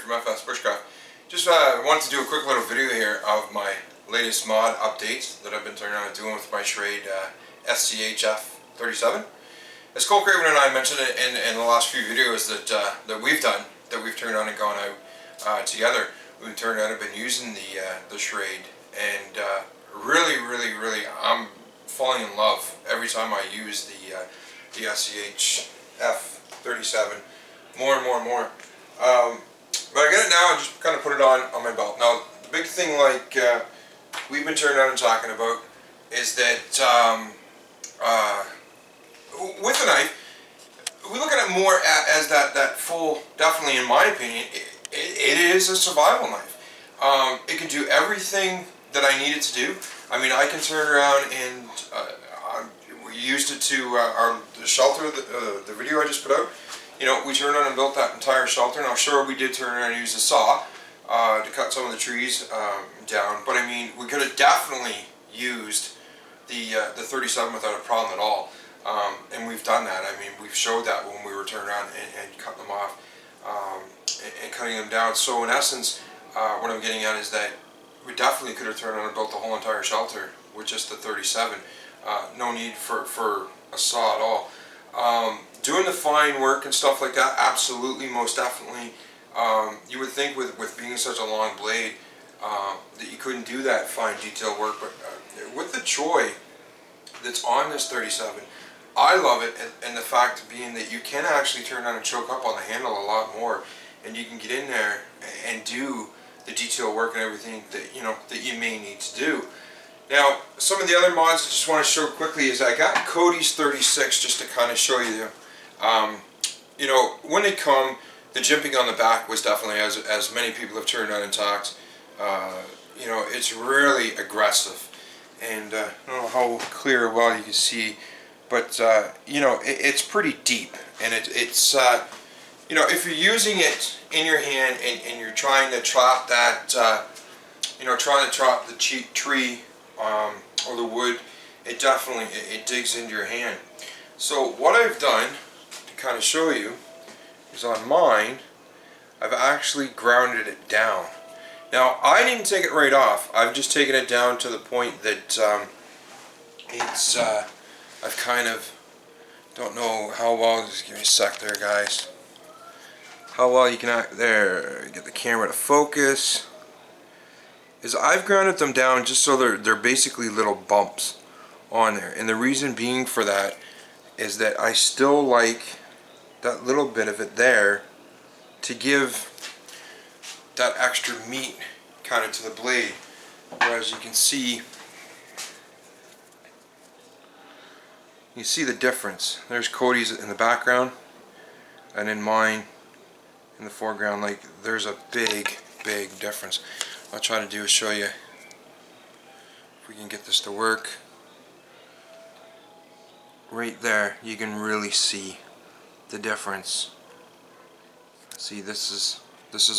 from FSBushcraft. Just wanted to do a quick little video here of my latest mod updates that I've been turning on and doing with my Schrade SCHF37. As Cole Craven and I mentioned it in the last few videos that we've done, that we've turned on and gone out together, we've turned on and been using the Schrade, and really I'm falling in love every time I use the SCHF37 more and more. But I get it now and just kind of put it on my belt. Now the big thing, like we've been turning on and talking about, is that with a knife, we look at it more as that full, definitely in my opinion, it is a survival knife. It can do everything that I need it to do. I mean, I can turn around and we used it to the shelter, the video I just put out. You know, we turned on and built that entire shelter. Now, sure, we did turn around and use a saw to cut some of the trees down, but I mean, we could have definitely used the 37 without a problem at all. And we've done that. I mean, we've showed that when we were turning around and cutting them off and cutting them down. So in essence, what I'm getting at is that we definitely could have turned on and built the whole entire shelter with just the 37. No need for a saw at all. Doing the fine work and stuff like that, absolutely, most definitely. You would think with being such a long blade that you couldn't do that fine detail work, but with the joy that's on this 37, I love it, and the fact being that you can actually turn on and choke up on the handle a lot more, and you can get in there and do the detail work and everything that you may need to do. Now, some of the other mods I just want to show quickly is I got Cody's 36 just to kind of show you. You know, when they come, the jimping on the back was definitely, as many people have turned on and talked, you know, it's really aggressive. And I don't know how clear or well you can see, but you know, it's pretty deep, and it's you know, if you're using it in your hand and you're trying to trap that, you know, trying to trap the tree or the wood, it definitely it digs into your hand. So what I've done to kind of show you is on mine, I've actually grounded it down. Now, I didn't take it right off. I've just taken it down to the point that it's, I've kind of, don't know how well, just give me a sec there, guys. How well you can, there, get the camera to focus, is I've grounded them down just so they're basically little bumps on there. And the reason being for that is that I still like that little bit of it there to give that extra meat kind of to the blade. Whereas you can see the difference. There's Cody's in the background, and in mine in the foreground. Like, there's a big difference. What I'll try to do is show you if we can get this to work. Right there, you can really see the difference. See, this is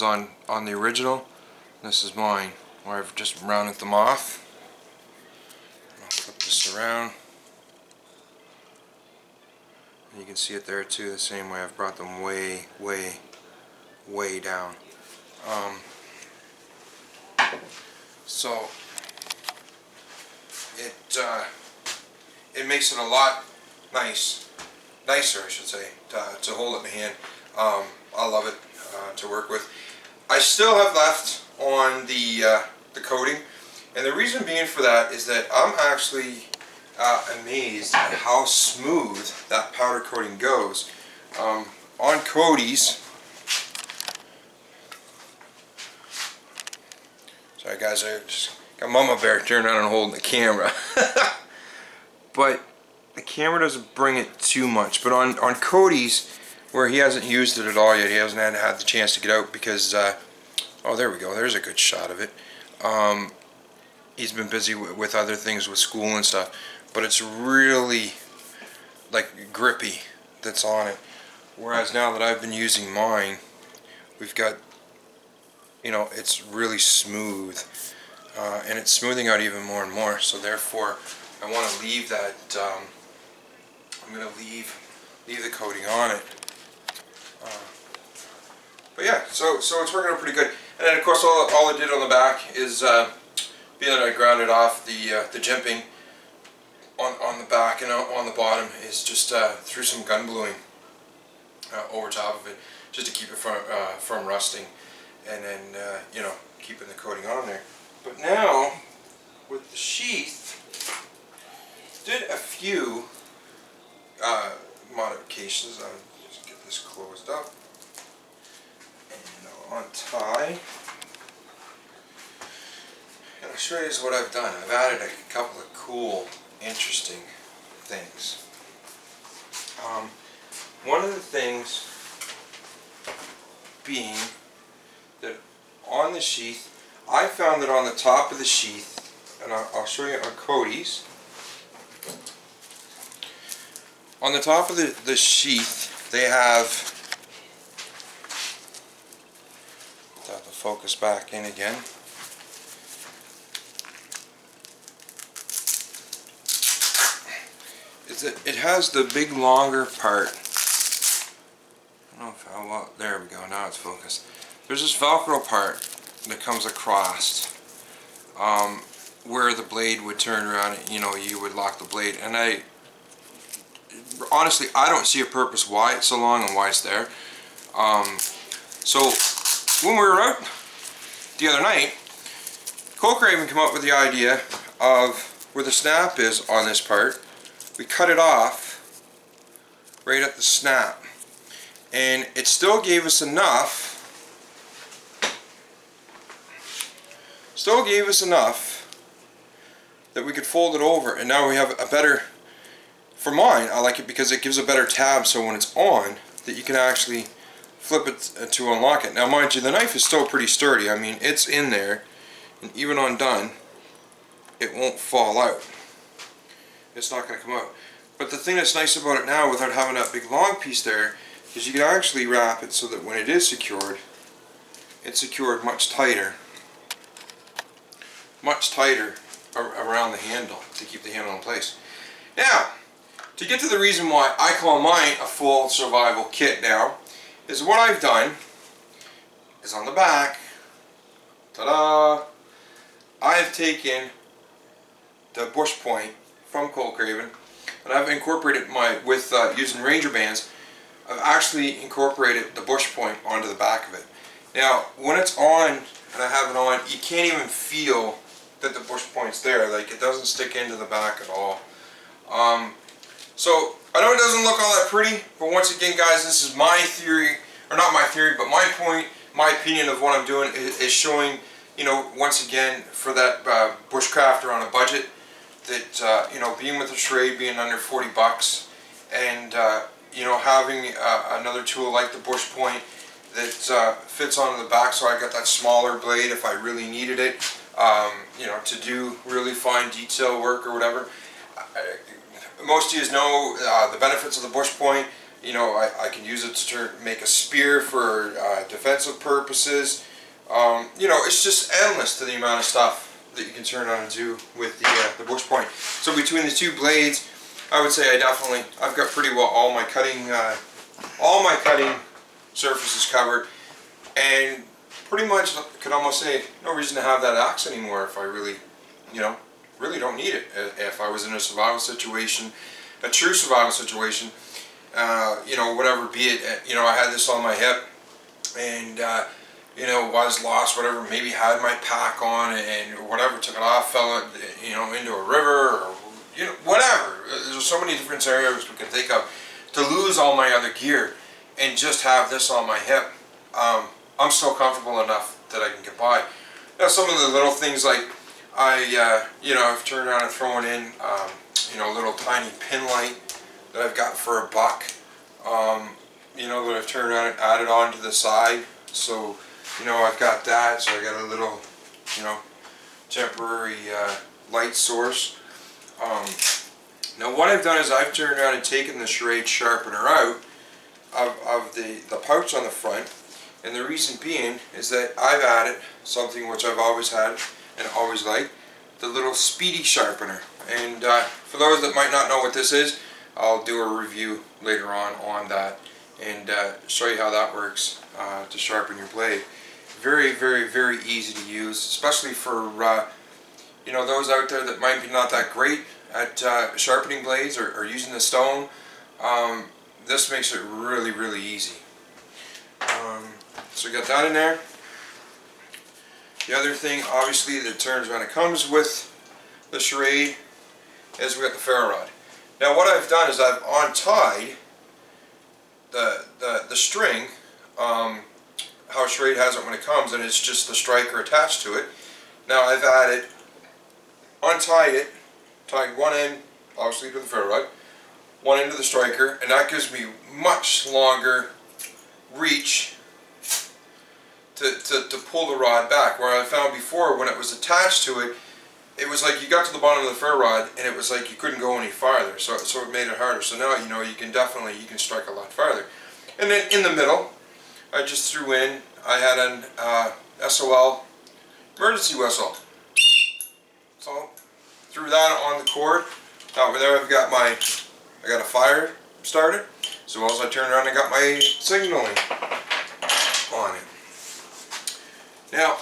on the original. This is mine, where I've just rounded them off. I'll flip this around. And you can see it there too, the same way. I've brought them way down. So it makes it a lot nicer, I should say, to hold it in the hand. I love it to work with. I still have left on the coating, and the reason being for that is that I'm actually amazed at how smooth that powder coating goes. On Cody's, sorry guys, I just got Mama Bear turned on and holding the camera. But the camera doesn't bring it too much. But on Cody's, where he hasn't used it at all yet, he hasn't had the chance to get out because, oh, there we go, there's a good shot of it. He's been busy with other things, with school and stuff, but it's really like grippy that's on it. Whereas now that I've been using mine, we've got, you know, it's really smooth, and it's smoothing out even more and more. So therefore, I want to leave that. I'm going to leave the coating on it. But yeah, so it's working out pretty good. And then of course all I did on the back is being that I grounded off the jimping on the back and on the bottom is just threw some gun bluing over top of it just to keep it from rusting, and then you know, keeping the coating on there. But now with the sheath, did a few modifications. I'll just get this closed up and I'll untie. And I'll show you what I've done. I've added a couple of cool, interesting things. One of the things being that on the sheath, I found that on the top of the sheath, and I'll show you on Cody's, on the top of the sheath they have the focus back in again. It has the big longer part. I don't know if well, there we go, now it's focused. There's this Velcro part that comes across where the blade would turn around, you know, you would lock the blade, and honestly I don't see a purpose why it's so long and why it's there. So when we were out the other night, Colcraven came up with the idea of where the snap is on this part, we cut it off right at the snap, and it still gave us enough that we could fold it over, and now we have a better, for mine I like it because it gives a better tab, so when it's on that you can actually flip it to unlock it. Now mind you, the knife is still pretty sturdy. I mean, it's in there, and even undone it won't fall out. It's not going to come out. But the thing that's nice about it now, without having that big long piece there, is you can actually wrap it so that when it is secured, it's secured much tighter around the handle to keep the handle in place. Now, to get to the reason why I call mine a full survival kit now, is what I've done is on the back, ta-da, I have taken the bush point from Colcraven, and I've incorporated with using Ranger bands, I've actually incorporated the bush point onto the back of it. Now when it's on and I have it on, you can't even feel that the bush point's there. Like, it doesn't stick into the back at all. So I know it doesn't look all that pretty, but once again guys, this is my theory, or not my theory, but my point, my opinion of what I'm doing is showing, you know, once again, for that bushcrafter on a budget, that you know, being with the Schrade, being under 40 bucks, and you know, having another tool like the bush point that fits onto the back, so I got that smaller blade if I really needed it, you know, to do really fine detail work or whatever. Most of you know the benefits of the bush point. You know, I can use it to make a spear for defensive purposes. You know, it's just endless to the amount of stuff that you can turn on and do with the bush point. So between the two blades, I would say I've got pretty well all my cutting surfaces covered, and pretty much could almost say no reason to have that axe anymore if I really, you know, really don't need it. If I was in a survival situation, a true survival situation, you know, whatever, be it, you know, I had this on my hip, and you know, was lost, whatever, maybe had my pack on and whatever, took it off, fell, you know, into a river, or, you know, whatever. There's so many different scenarios we can think of. To lose all my other gear and just have this on my hip, I'm still comfortable enough that I can get by. Now, some of the little things, like you know, I've turned around and thrown in, you know, a little tiny pin light that I've got for $1. You know, that I've turned around and added on to the side. So, you know, I've got that. So I got a little, you know, temporary light source. Now what I've done is I've turned around and taken the Schrade sharpener out of the pouch on the front, and the reason being is that I've added something which I've always had and always liked, the little speedy sharpener. And for those that might not know what this is, I'll do a review later on that and show you how that works to sharpen your blade. Very, very, very easy to use, especially for you know, those out there that might be not that great at sharpening blades or using the stone. This makes it really, really easy. So we got that in there. The other thing, obviously, that turns when it comes with the Schrade is we got the ferro rod. Now, what I've done is I've untied the string, how Schrade has it when it comes, and it's just the striker attached to it. Now I've untied it, tied one end obviously to the ferro rod, one end to the striker, and that gives me much longer reach to pull the rod back. Where I found before, when it was attached to it, it was like you got to the bottom of the ferro rod and it was like you couldn't go any farther, so it made it harder. So now, you know, you can strike a lot farther. And then in the middle, I just threw in, I had an SOL emergency whistle. So threw that on the cord. Now over there I got a fire started. So as I turned around, I got my signaling on it. Now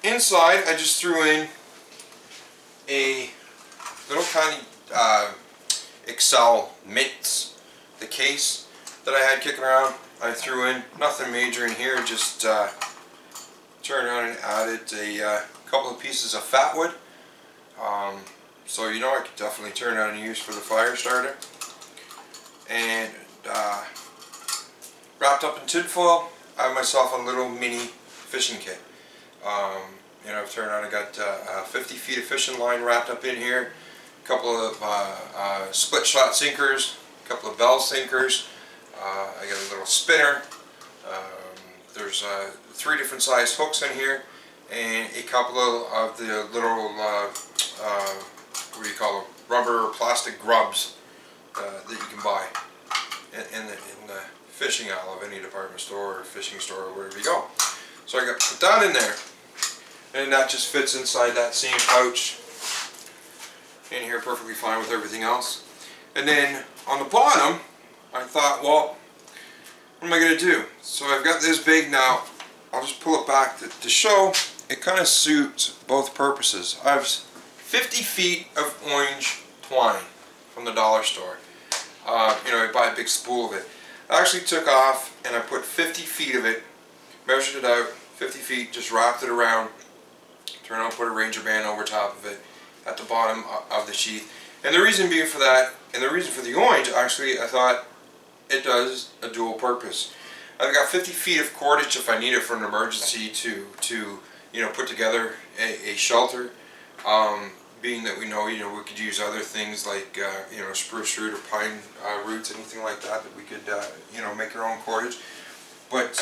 inside, I just threw in a little tiny Excel Mints, the case that I had kicking around. I threw in nothing major in here, just turned around and added a couple of pieces of fat wood. So you know, I could definitely turn around and use for the fire starter. And wrapped up in tinfoil, I have myself a little mini fishing kit. You know, I've turned around and got 50 feet of fishing line wrapped up in here, a couple of split shot sinkers, a couple of bell sinkers, I got a little spinner, there's 3 different size hooks in here, and a couple of the little, what do you call them, rubber or plastic grubs that you can buy in the fishing aisle of any department store or fishing store or wherever you go. So I got put that in there, and that just fits inside that same pouch in here perfectly fine with everything else. And then on the bottom, I thought, well, what am I going to do? So I've got this big now. I'll just pull it back to show it kind of suits both purposes. I have 50 feet of orange twine from the dollar store. You know, I buy a big spool of it. I actually took off and I put 50 feet of it, measured it out, 50 feet, just wrapped it around, turned on, put a Ranger band over top of it at the bottom of the sheath. And the reason being for that, and the reason for the orange, actually, I thought it does a dual purpose. I've got 50 feet of cordage if I need it for an emergency to you know, put together a shelter. Being that we know, you know, we could use other things like you know, spruce root or pine roots, anything like that we could you know, make our own cordage. But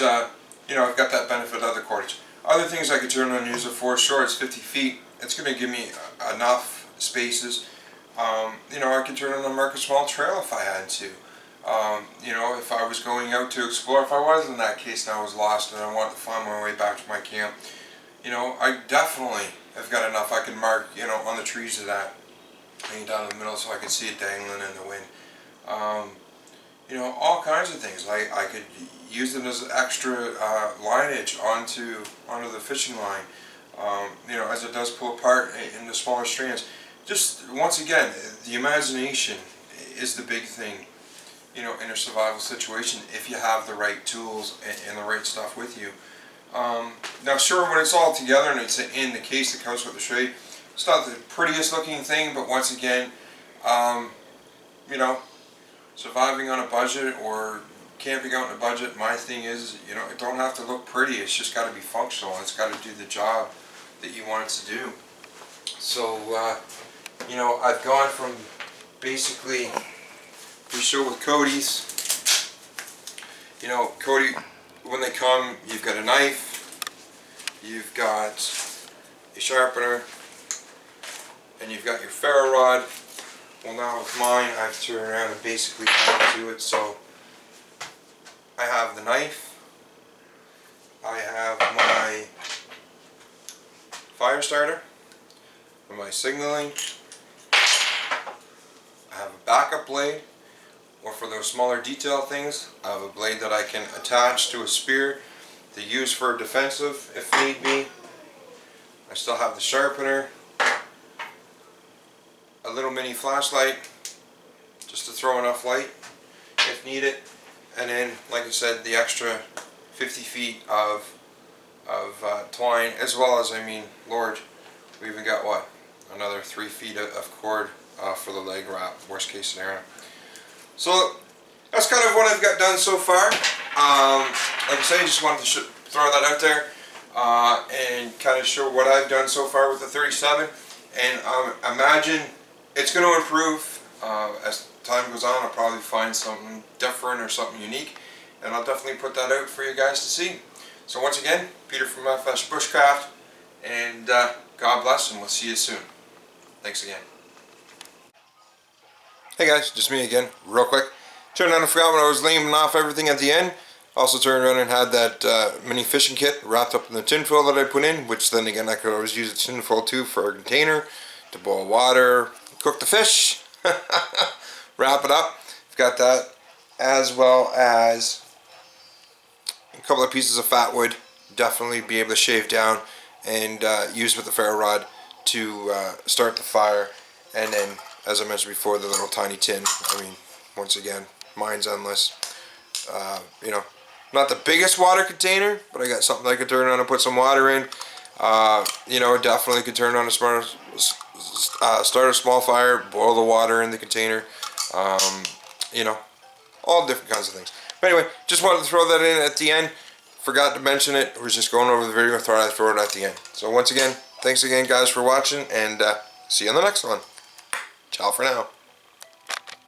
you know, I've got that benefit of the cordage. Other things I could turn on and use it for, sure, it's 50 feet. It's going to give me enough spaces. You know, I could turn on and mark a small trail if I had to. You know, if I was going out to explore, if I was in that case and I was lost and I wanted to find my way back to my camp, you know, I definitely have got enough I can mark, you know, on the trees of that, hanging down in the middle so I can see it dangling in the wind. You know, all kinds of things. I could use them as extra lineage onto the fishing line. You know, as it does pull apart in the smaller strands. Just once again, the imagination is the big thing, you know, in a survival situation if you have the right tools and the right stuff with you. Now sure, when it's all together and it's in the case that comes with the Schrade, it's not the prettiest looking thing, but once again, you know, surviving on a budget or camping out on a budget, my thing is, you know, it don't have to look pretty, it's just got to be functional, it's got to do the job that you want it to do. So, you know, I've gone from basically, we show with Cody's, you know, Cody, when they come, you've got a knife, you've got a sharpener, and you've got your ferro rod. Well, now with mine, I've turned around and basically added to it, so I have the knife, I have my fire starter, and my signaling, I have a backup blade, or for those smaller detail things, I have a blade that I can attach to a spear to use for defensive if need be. I still have the sharpener, a little mini flashlight just to throw enough light if needed, and then, like I said, the extra 50 feet of twine, as well as, I mean, Lord, we even got what, another 3 feet of cord for the leg wrap, worst case scenario. So that's kind of what I've got done so far. Like I said, I just wanted to throw that out there and kind of show what I've done so far with the 37, and imagine it's going to improve as time goes on. I'll probably find something different or something unique, and I'll definitely put that out for you guys to see. So once again, Peter from FSBushcraft, and God bless, and we'll see you soon. Thanks again. Hey guys, just me again, real quick. Turned around and forgot when I was laying off everything at the end. Also turned around and had that mini fishing kit wrapped up in the tinfoil that I put in, which then again I could always use the tinfoil too for a container to boil water, cook the fish, wrap it up. I've got that, as well as a couple of pieces of fat wood. Definitely be able to shave down and use with the ferro rod to start the fire. And then, as I mentioned before, the little tiny tin. I mean, once again, mine's endless. You know, not the biggest water container, but I got something I could turn on and put some water in. You know, definitely could turn on a start a small fire, boil the water in the container. You know, all different kinds of things. But anyway, just wanted to throw that in at the end. Forgot to mention it. I was just going over the video. I thought I'd throw it at the end. So once again, thanks again, guys, for watching, and see you on the next one. Ciao for now.